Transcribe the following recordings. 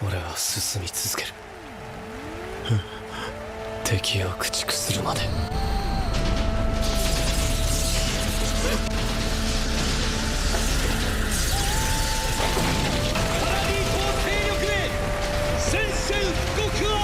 俺は進み続ける。敵を駆逐するまで。パラディ島勢力で戦線復刻は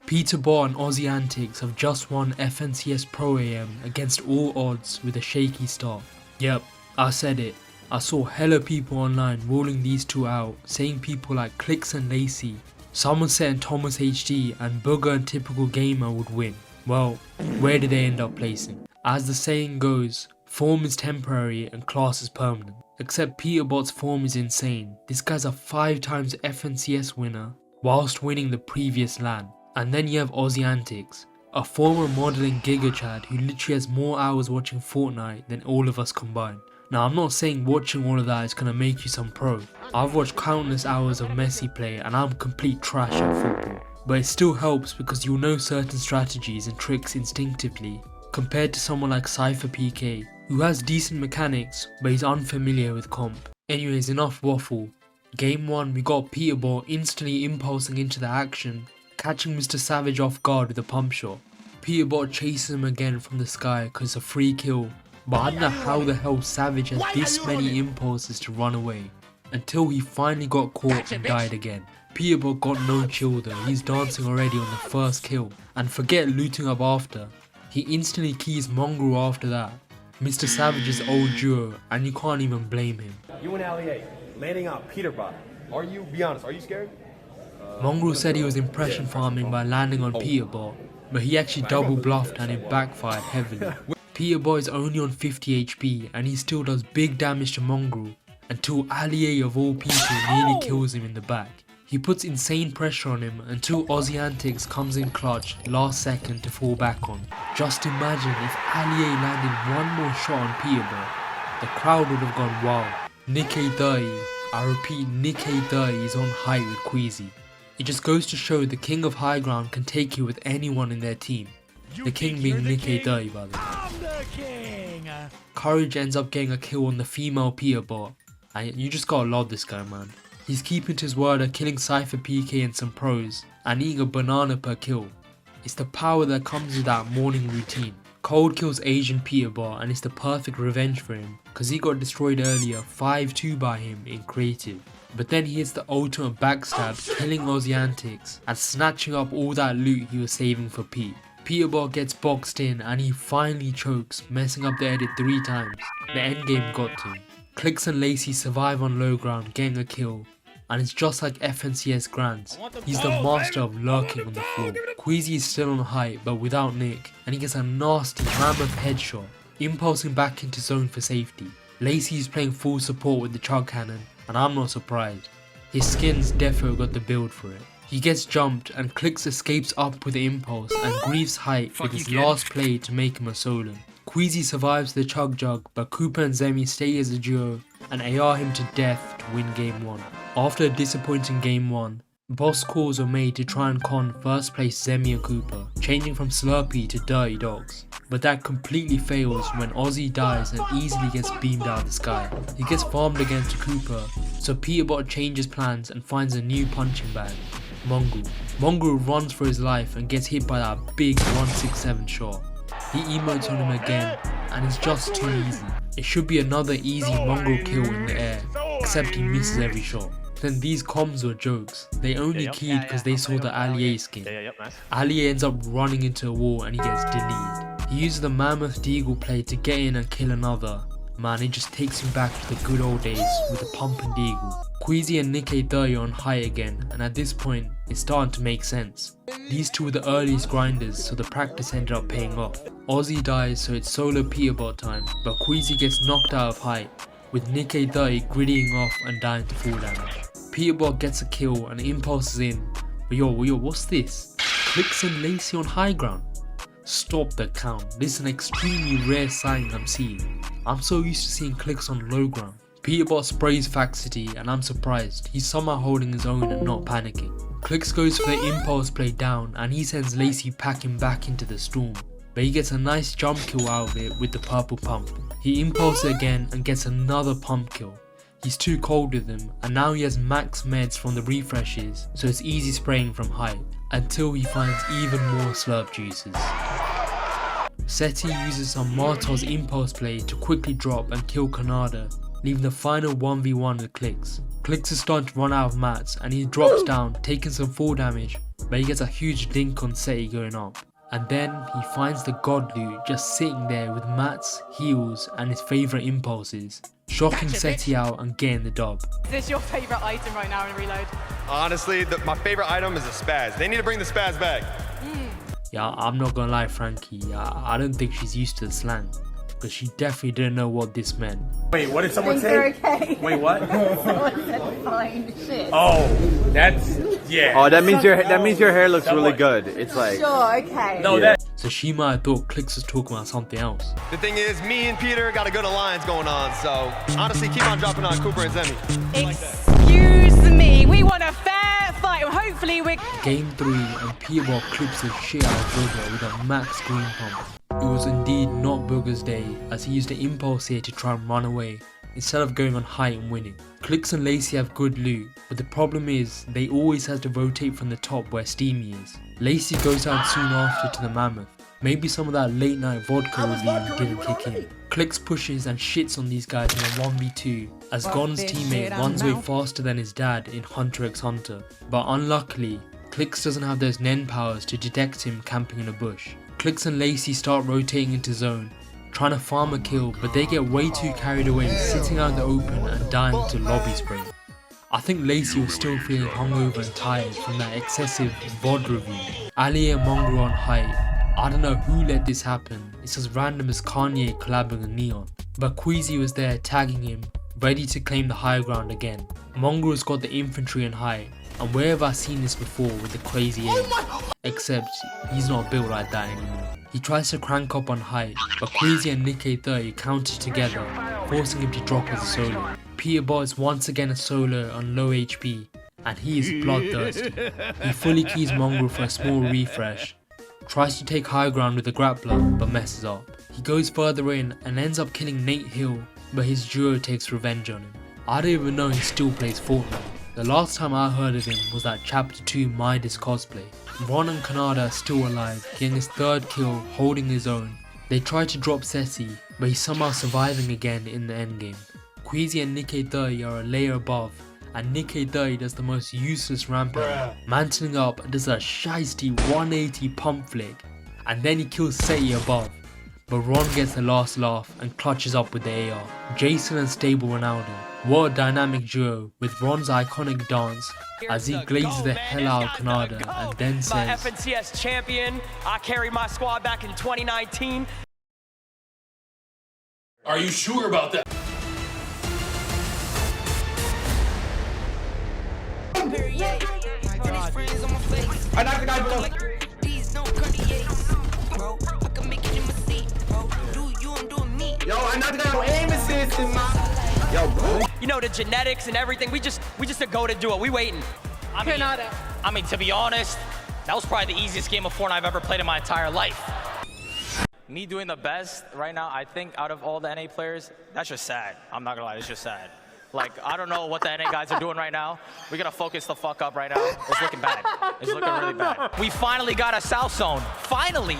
Peterbot and Aussie Antics have just won FNCS Pro AM against all odds with a shaky start. Yep, I said it. I saw hella people online ruling these two out, saying people like Clicks and Lacey, someone saying Thomas HD and Booger and Typical Gamer would win. Well, where did they end up placing? As the saying goes, form is temporary and class is permanent. Except Peterbot's form is insane. This guy's a 5 times FNCS winner whilst winning the previous LAN. And then you have Aussie Antics, a former modelling Giga Chad who literally has more hours watching Fortnite than all of us combined. Now I'm not saying watching all of that is gonna make you some pro. I've watched countless hours of Messi play and I'm complete trash at football. But it still helps because you'll know certain strategies and tricks instinctively, compared to someone like Cypher PK, who has decent mechanics but he's unfamiliar with comp. Anyways, enough waffle. Game 1 we got Peterbot instantly impulsing into the action, catching Mr. Savage off guard with a pump shot. Peterbot chases him again from the sky because it's a free kill, but I don't know how the hell Savage has this many impulses to run away, until he finally got caught and died again. Peterbot got no chill though, he's dancing already on the first kill, and forget looting up after, he instantly keys Mongrel after that. Mr. Savage's old duo, and you can't even blame him. You and Ali landing on Peterbot. Be honest, are you scared? Mongrel said he was impression farming by landing on Peterbot, but he actually double bluffed and it backfired heavily. Peterbot is only on 50 HP and he still does big damage to Mongrel until Ali of all people nearly kills him in the back. He puts insane pressure on him until Aussie Antics comes in clutch last second to fall back on. Just imagine if Ali landed one more shot on Peterbot, the crowd would have gone wild. Nikkei Dai, I repeat, Nikkei Dai is on height with Queasy. It just goes to show the king of high ground can take you with anyone in their team. The king being Nikkei Dai, by the way. I'm the king. Courage ends up getting a kill on the female Peterbot, and you just gotta love this guy, man. He's keeping to his word of killing Cypher PK and some pros, and eating a banana per kill. It's the power that comes with that morning routine. Cold kills Asian Peterbot and it's the perfect revenge for him, cause he got destroyed earlier 5-2 by him in creative. But then he hits the ultimate backstab, killing Aussie Antics and snatching up all that loot he was saving for Pete. Peterbot gets boxed in and he finally chokes, messing up the edit 3 times. The endgame got to him. Clicks and Lacey survive on low ground, getting a kill. And it's just like FNCS Grands, he's the master of lurking on the floor. Queasy is still on height but without Nick, and he gets a nasty mammoth headshot, impulsing back into zone for safety. Lacey is playing full support with the chug cannon, and I'm not surprised. His skins defo got the build for it. He gets jumped and Clicks escapes up with the impulse and grieves height with his last play to make him a solo. Queasy survives the chug jug, but Cooper and Zemi stay as a duo and AR him to death to win game 1. After a disappointing game 1, boss calls were made to try and con first place Zemi and Cooper, changing from Slurpee to Dirty Dogs. But that completely fails when Aussie dies and easily gets beamed out of the sky. He gets farmed against Cooper, so Peterbot changes plans and finds a new punching bag, Mongrel. Mongrel runs for his life and gets hit by that big 167 shot. He emotes on him again and it's just too easy. It should be another easy Mongrel kill in the air, except he misses every shot. Then these comms were jokes. They only keyed because they saw the Ali skin. Ali ends up running into a wall and he gets deleted. He uses the Mammoth Deagle play to get in and kill another. Man, it just takes him back to the good old days with the pump and deagle. Queasy and Nikkei Dai are on high again, and at this point, it's starting to make sense. These two were the earliest grinders, so the practice ended up paying off. Aussie dies, so it's solo Peterbot time, but Queasy gets knocked out of height, with Nikkei Dai griddying off and dying to full damage. Peterbot gets a kill and impulses in, but yo, what's this? Clicks and Lacey on high ground. Stop the count. This is an extremely rare sighting I'm seeing. I'm so used to seeing Clicks on low ground. Peterbot sprays Faxity and I'm surprised. He's somehow holding his own and not panicking. Clicks goes for the impulse play down and he sends Lacey packing back into the storm. But he gets a nice jump kill out of it with the purple pump. He impulses again and gets another pump kill. He's too cold with him and now he has max meds from the refreshes, so it's easy spraying from height until he finds even more slurp juices. Seti uses some Martov's impulse play to quickly drop and kill Kanada, leaving the final 1v1 with Clicks. Clicks is starting to run out of mats and he drops down, taking some fall damage, but he gets a huge dink on Seti going up. And then he finds the god loot just sitting there with mats, heals and his favourite impulses, shocking Seti out and getting the dub. Is this your favourite item right now in Reload? Honestly, my favorite item is a spaz. They need to bring the spaz back. Yeah, I'm not gonna lie, Frankie, I don't think she's used to the slang, because she definitely didn't know what this meant. Wait, what did someone say? You're okay. Wait, what? Someone said fine shit. Oh, that's, yeah. Oh, that means your hair looks really good. It's like Sure, okay. No, Yeah. So she might have thought Clicks was talking about something else. The thing is, me and Peter got a good alliance going on, so honestly, keep on dropping on Cooper and Zemi. Excuse me, we want a fair fight. Hopefully we're... Game 3 and Peterbot clips the shit out of Booger with a max green pump. It was indeed not Booger's day as he used the impulse here to try and run away instead of going on height and winning. Clicks and Lacey have good loot, but the problem is they always have to rotate from the top where Steamy is. Lacey goes down soon after to the Mammoth. Maybe some of that late night vodka review didn't kick in. Clicks pushes and shits on these guys in a 1v2 as Gon's teammate runs away faster than his dad in Hunter x Hunter. But unluckily, Clicks doesn't have those Nen powers to detect him camping in a bush. Clicks and Lacey start rotating into zone, trying to farm a kill, but they get way too carried away sitting out in the open and dying to lobby spray. I think Lacey was still feeling hungover and tired from that excessive VOD review. Ali and Mongrel on height. I don't know who let this happen, it's as random as Kanye collabing with Neon. But Queasy was there tagging him, ready to claim the high ground again. Mongrel's got the infantry in height, and where have I seen this before with the crazy aim? Except he's not built like that anymore. He tries to crank up on height, but Queasy and Nikkei30 counter together, forcing him to drop as a solo. Peterbot is once again a solo on low HP, and he is bloodthirsty. He fully keys Mongrel for a small refresh, tries to take high ground with a grappler, but messes up. He goes further in and ends up killing Nate Hill, but his duo takes revenge on him. I don't even know he still plays Fortnite. The last time I heard of him was that Chapter 2 Midas cosplay. Ron and Kanada are still alive, getting his third kill, holding his own. They try to drop Seti, but he's somehow surviving again in the endgame. Queasy and Nikkei30 are a layer above, and Nikkei30 does the most useless rampage, mantling up and does a shiesty 180 pump flick, and then he kills Seti above. But Ron gets the last laugh and clutches up with the AR. Jason and Stable Ronaldo. What a dynamic duo with Ron's iconic dance as he glazes the hell out of Kanada and then says, FNCS champion. I carried my squad back in 2019. Are you sure about that? I knocked the guy below. Yo, I knocked the guy on aim assist in my... Yo, bro. You know, the genetics and everything. We just a go to do it. We waiting. I mean, to be honest, that was probably the easiest game of Fortnite I've ever played in my entire life. Me doing the best right now, I think out of all the NA players, that's just sad. I'm not gonna lie, it's just sad. Like, I don't know what the NA guys are doing right now. We gotta focus the fuck up right now. It's looking bad. It's looking really bad. We finally got a South Zone. Finally!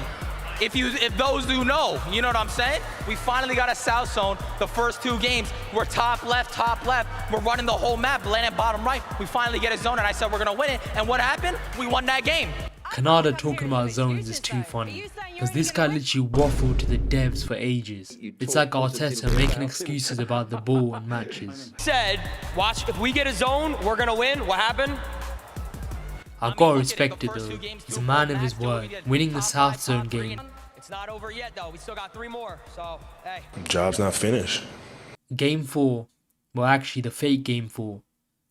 If those who know, you know what I'm saying? We finally got a South Zone. The first two games, we're top left. We're running the whole map, landing bottom right. We finally get a zone, and I said we're gonna win it. And what happened? We won that game. Kanada talking about zones is too funny, because this guy literally waffled to the devs for ages. It's like Arteta making excuses about the ball and matches. Said, watch, if we get a zone, we're gonna win. What happened? I gotta respect it though, he's a man of his word, winning the South Zone game. It's not over yet though, we still got 3 more, so hey. Job's not finished. Game 4, well actually the fake Game 4,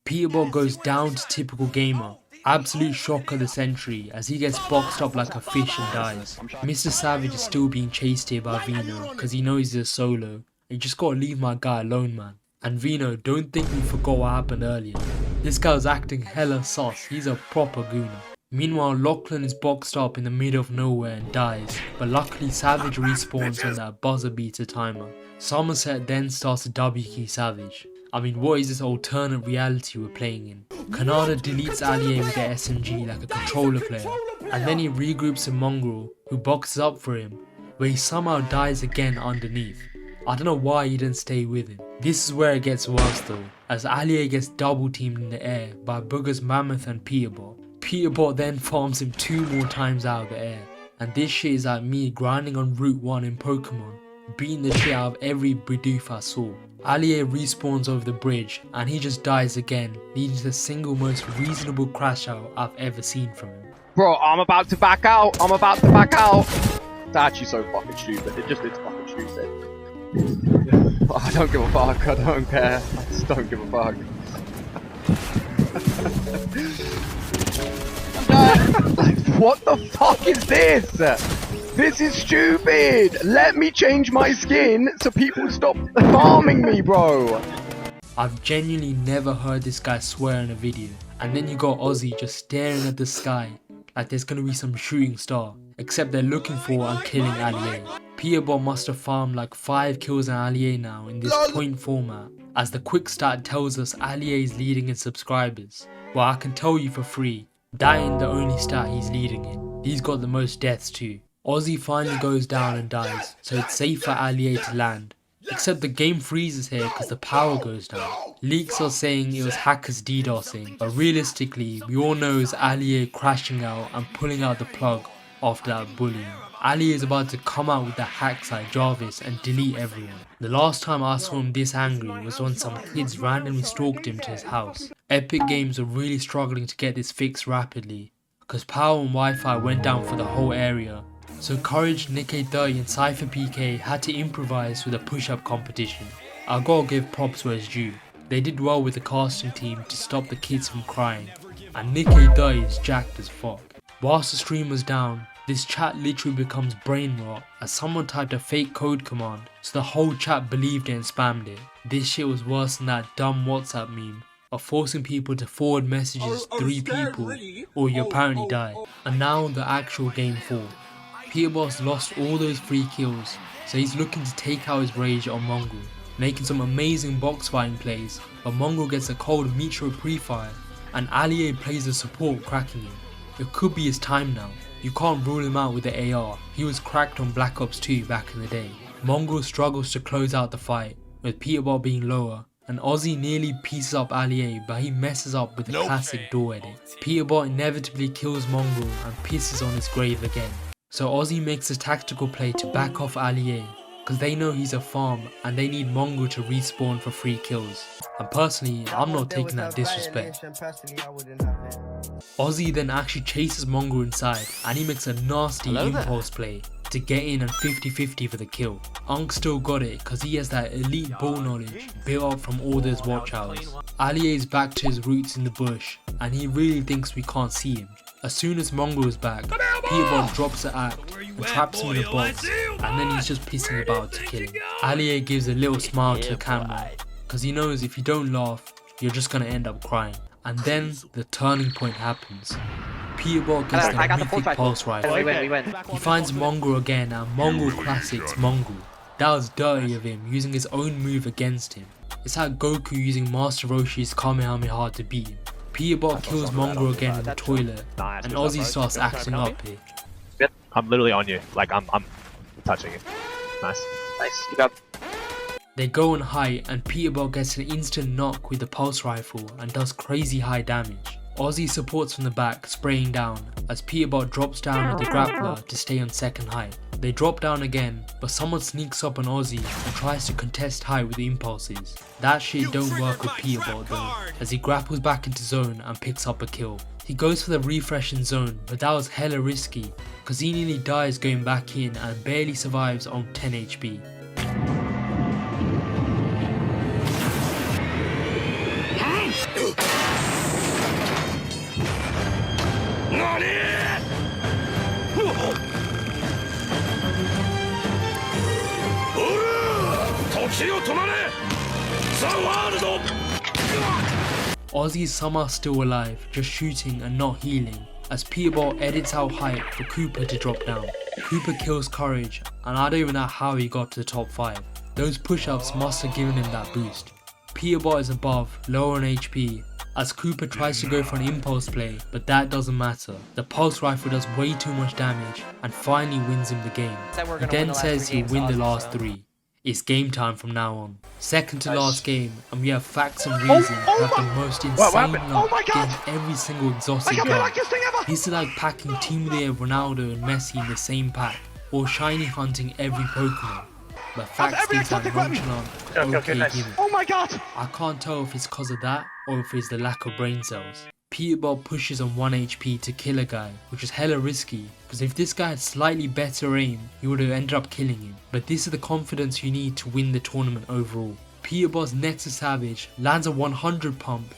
Peterbot goes down to typical gamer, Absolute shock of the century as he gets boxed up like a fish and dies. Mr. Savage is still being chased here by Vino because he knows he's a solo. You just gotta leave my guy alone, man. And Vino, don't think we forgot what happened earlier. This guy was acting hella sus, he's a proper gooner. Meanwhile, Lachlan is boxed up in the middle of nowhere and dies, but luckily Savage respawns on that buzzer beater timer. Somerset then starts to W key Savage. I mean, what is this alternate reality we're playing in? Kanada deletes Allier with the SMG like a controller player, and then he regroups a Mongrel who boxes up for him, where he somehow dies again underneath. I don't know why he didn't stay with him. This is where it gets worse though, as Allier gets double teamed in the air by Boogers Mammoth and Peterbot. Peterbot then farms him 2 more times out of the air, and this shit is like me grinding on Route 1 in Pokemon, beating the shit out of every Bidoof I saw. Allier respawns over the bridge and he just dies again, leading to the single most reasonable crash out I've ever seen from him. Bro, I'm about to back out. It's actually so fucking stupid. It's fucking stupid. I don't give a fuck. I don't care. I just don't give a fuck. Like, what the fuck is this? This is stupid! Let me change my skin so people stop farming me, bro! I've genuinely never heard this guy swear in a video. And then you got Ozzy just staring at the sky like there's gonna be some shooting star, except they're looking for and killing Allier. Peterbot must have farmed like 5 kills on Allier now in this point format, as the quick stat tells us Allier is leading in subscribers. Well, I can tell you for free, that ain't the only stat he's leading in. He's got the most deaths too. Ozzy finally goes down and dies, so it's safe for Allier to land. Except the game freezes here because the power goes down. Leaks are saying it was hackers DDoSing, but realistically we all know it's Allier crashing out and pulling out the plug after that bullying. Allier is about to come out with the hacks like Jarvis and delete everyone. The last time I saw him this angry was when some kids randomly stalked him to his house. Epic Games are really struggling to get this fixed rapidly, because power and Wi-Fi went down for the whole area. So Courage, Nick30 and Cypher PK had to improvise with a push-up competition. I gotta give props where it's due. They did well with the casting team to stop the kids from crying, and Nick30 is jacked as fuck. Whilst the stream was down, this chat literally becomes brain rot as someone typed a fake code command, so the whole chat believed it and spammed it. This shit was worse than that dumb WhatsApp meme of forcing people to forward messages to 3 people or you apparently die. And now the actual game 4. Peterbot's lost all those free kills, so he's looking to take out his rage on Mongrel, making some amazing box fighting plays, but Mongrel gets a cold Metro pre-fire and Allier plays the support cracking him. It could be his time now. You can't rule him out with the AR, he was cracked on Black Ops 2 back in the day. Mongrel struggles to close out the fight, with Peterbot being lower, and Ozzy nearly pieces up Allier, but he messes up with the classic door edit. Peterbot inevitably kills Mongrel and pisses on his grave again. So Ozzy makes a tactical play to back off Allier, because they know he's a farm and they need Mongrel to respawn for free kills. And personally, I'm not taking that disrespect. Ozzy then actually chases Mongrel inside and he makes a nasty impulse play to get in and 50-50 for the kill. Unk still got it because he has that elite ball knowledge built up from all those watch hours. Allier is back to his roots in the bush and he really thinks we can't see him. As soon as Mongrel is back, Peterbot drops the act and traps him in a box, and then he's just pissing about to kill him. Allier gives a little smile to the camera, because he knows if you don't laugh, you're just gonna end up crying. And then the turning point happens. Peterbot gets the mythic pulse rifle. He finds Mongrel again and Mongrel classics Mongrel. That was dirty of him, using his own move against him. It's like Goku using Master Roshi's Kamehameha to beat him. Peterbot kills Mongrel again in the toilet, and Ozzy starts acting up here. I'm literally on you, like I'm touching it. Nice. You got. They go on height and Peterbot gets an instant knock with the pulse rifle and does crazy high damage. Ozzy supports from the back, spraying down, as Peterbot drops down with the grappler to stay on second height. They drop down again, but someone sneaks up on Ozzy and tries to contest height with the impulses. That shit don't work with Peterbot though, as he grapples back into zone and picks up a kill. He goes for the refresh in zone, but that was hella risky, cause he nearly dies going back in and barely survives on 10 HP. Ozzy is somehow still alive, just shooting and not healing, as Peterbot edits out height for Cooper to drop down. Cooper kills Courage, and I don't even know how he got to the top 5. Those push-ups must have given him that boost. Peterbot is above, lower on HP, as Cooper tries to go for an impulse play, but that doesn't matter. The pulse rifle does way too much damage and finally wins him the game. He then says he'll win the last 3. It's game time from now on. Second to last game, and we have Facts and Reason who have the most insane luck getting every single exotic gun. This is like packing Team of the Year Ronaldo and Messi in the same pack, or shiny hunting every Pokemon. But Facts thinks that nonchalant, okay gimmick. Oh my god! I can't tell if it's cause of that or if it's the lack of brain cells. Peterbot pushes on 1 HP to kill a guy, which is hella risky, because if this guy had slightly better aim, he would have ended up killing him. But this is the confidence you need to win the tournament overall. Peterbot's next to Savage lands a 100 pump,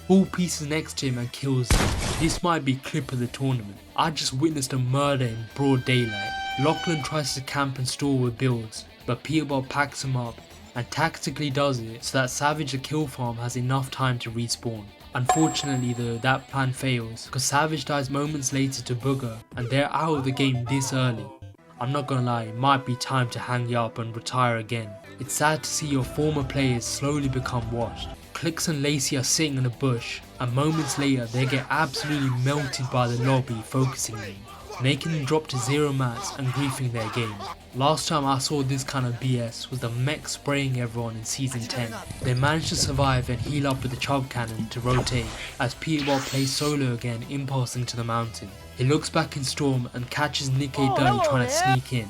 all pieces next to him and kills him. This might be clip of the tournament. I just witnessed a murder in broad daylight. Lachlan tries to camp and stall with builds, but Peterbot packs him up and tactically does it so that Savage the kill farm has enough time to respawn. Unfortunately though, that plan fails because Savage dies moments later to Booger and they're out of the game this early. I'm not gonna lie, it might be time to hang you up and retire again. It's sad to see your former players slowly become washed. Clicks and Lacey are sitting in a bush and moments later they get absolutely melted by the lobby focusing them, making them drop to 0 mats and griefing their game. Last time I saw this kind of BS was the mech spraying everyone in season 10. They managed to survive and heal up with the chub cannon to rotate as Peterbot plays solo again, impulsing to the mountain. He looks back in Storm and catches Nick A. Dirty trying to sneak in.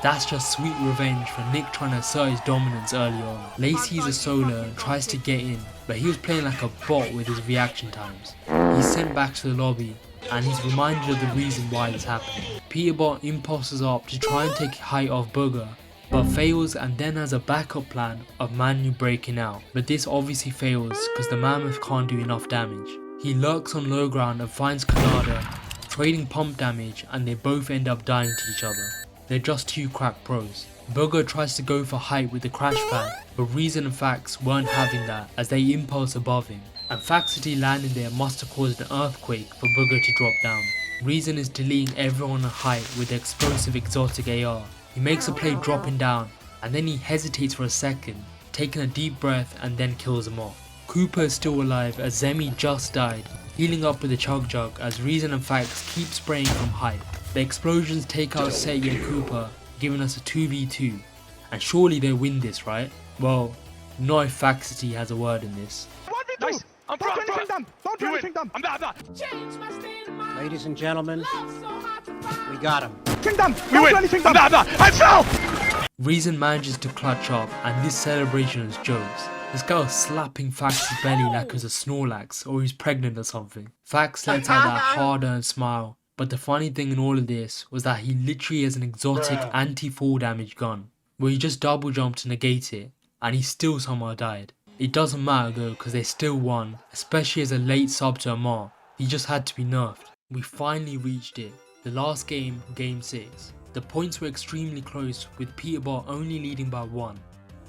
That's just sweet revenge for Nick trying to assert his dominance early on. Lacey is a solo and tries to get in, but he was playing like a bot with his reaction times. He's sent back to the lobby and he's reminded of the reason why this happened. Peterbot impulses up to try and take height off Booger, but fails and then has a backup plan of Manu breaking out, but this obviously fails because the Mammoth can't do enough damage. He lurks on low ground and finds Kanada, trading pump damage, and they both end up dying to each other. They're just 2 crack pros. Booger tries to go for height with the crash pad, but Reason and Facts weren't having that as they impulse above him, and Faxity landing there must have caused an earthquake for Booger to drop down. Reason is deleting everyone on height with the explosive exotic AR. He makes a play dropping down, and then he hesitates for a second, taking a deep breath and then kills him off. Cooper is still alive as Zemi just died, healing up with a chug jug as Reason and Facts keep spraying from height. The explosions take out Seti and Cooper, giving us a 2v2, and surely they win this, right? Well, not if Faxity has a word in this. Nice. I'm don't do anything dumb. Don't do anything dumb. I'm not. Ladies and gentlemen, we got him. We win. Do anything dumb. I fell. Reason manages to clutch up, and this celebration is jokes. This guy was slapping Fax's belly like it was a Snorlax or he's pregnant or something. Fax lets out that hard-earned smile, but the funny thing in all of this was that he literally has an exotic anti-fall damage gun, where he just double jumped to negate it, and he still somehow died. It doesn't matter though, because they still won, especially as a late sub to Amar. He just had to be nerfed. We finally reached it. The last game, game 6. The points were extremely close, with Peterbot only leading by 1,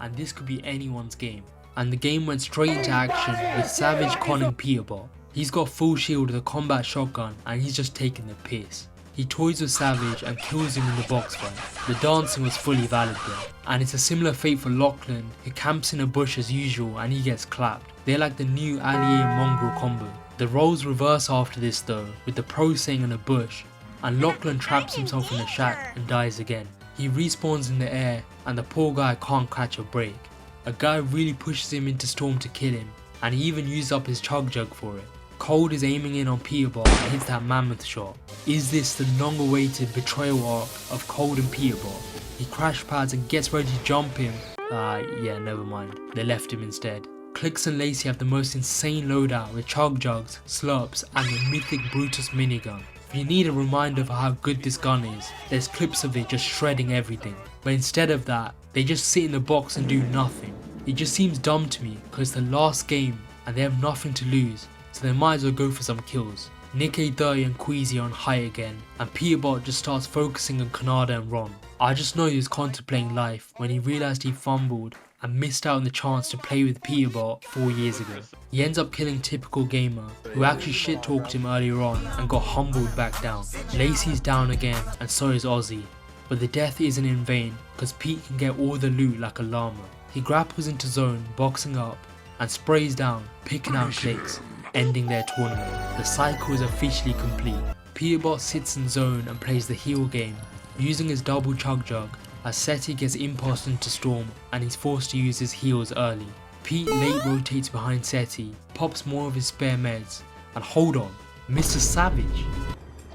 and this could be anyone's game. And the game went straight into action with Savage conning Peterbot. He's got full shield with a combat shotgun and he's just taking the piss. He toys with Savage and kills him in the box fight. The dancing was fully valid there. And it's a similar fate for Lachlan, who camps in a bush as usual and he gets clapped. They're like the new Allier and Mongrel combo. The roles reverse after this though, with the pro staying in a bush, and Lachlan traps himself in a shack and dies again. He respawns in the air and the poor guy can't catch a break. A guy really pushes him into Storm to kill him, and he even used up his chug jug for it. Cold is aiming in on Peterbot and hits that mammoth shot. Is this the long awaited betrayal arc of Cold and Peterbot? He crash pads and gets ready to jump him. Yeah, never mind. They left him instead. Clicks and Lacey have the most insane loadout with chug jugs, slurps, and the mythic Brutus minigun. If you need a reminder of how good this gun is, there's clips of it just shredding everything. But instead of that, they just sit in the box and do nothing. It just seems dumb to me because it's the last game and they have nothing to lose, so they might as well go for some kills. Nick A30 and Queasy are on height again, and Peterbot just starts focusing on Kanada and Ron. I just know he was contemplating life when he realised he fumbled and missed out on the chance to play with Peterbot 4 years ago. He ends up killing Typical Gamer, who actually shit-talked him earlier on and got humbled back down. Lacey's down again, and so is Ozzy. But the death isn't in vain, because Pete can get all the loot like a llama. He grapples into zone, boxing up, and sprays down, picking out clicks, ending their tournament. The cycle is officially complete. Peterbot sits in zone and plays the heal game, using his double chug jug, as Seti gets impulsed into Storm and he's forced to use his heals early. Pete late rotates behind Seti, pops more of his spare meds, and hold on, Mr. Savage.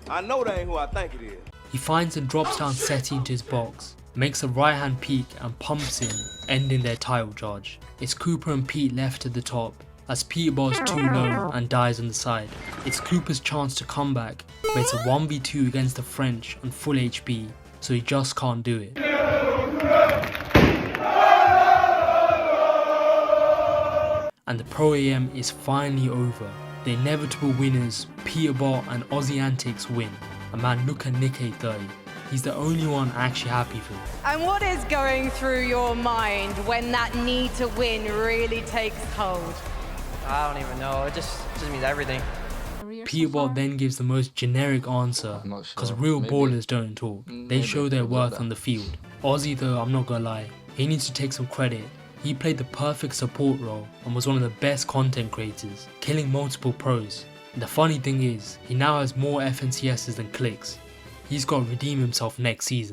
I know that ain't who I think it is. He finds and drops down Seti into his box, makes a right hand peek and pumps him, ending their title charge. It's Cooper and Pete left at the top, as Peterbot's too low and dies on the side. It's Cooper's chance to come back, but it's a 1v2 against the French on full HP, so he just can't do it. And the Pro AM is finally over. The inevitable winners, Peterbot and Aussie Antics, win. And man, look at Nick A30. He's the only one actually happy for. And what is going through your mind when that need to win really takes hold? I don't even know. It just means everything. Peterbot then gives the most generic answer, because real ballers don't talk. They show their worth on the field. Aussie though, I'm not gonna lie, he needs to take some credit. He played the perfect support role and was one of the best content creators, killing multiple pros. And the funny thing is, he now has more FNCSs than clicks. He's got to redeem himself next season.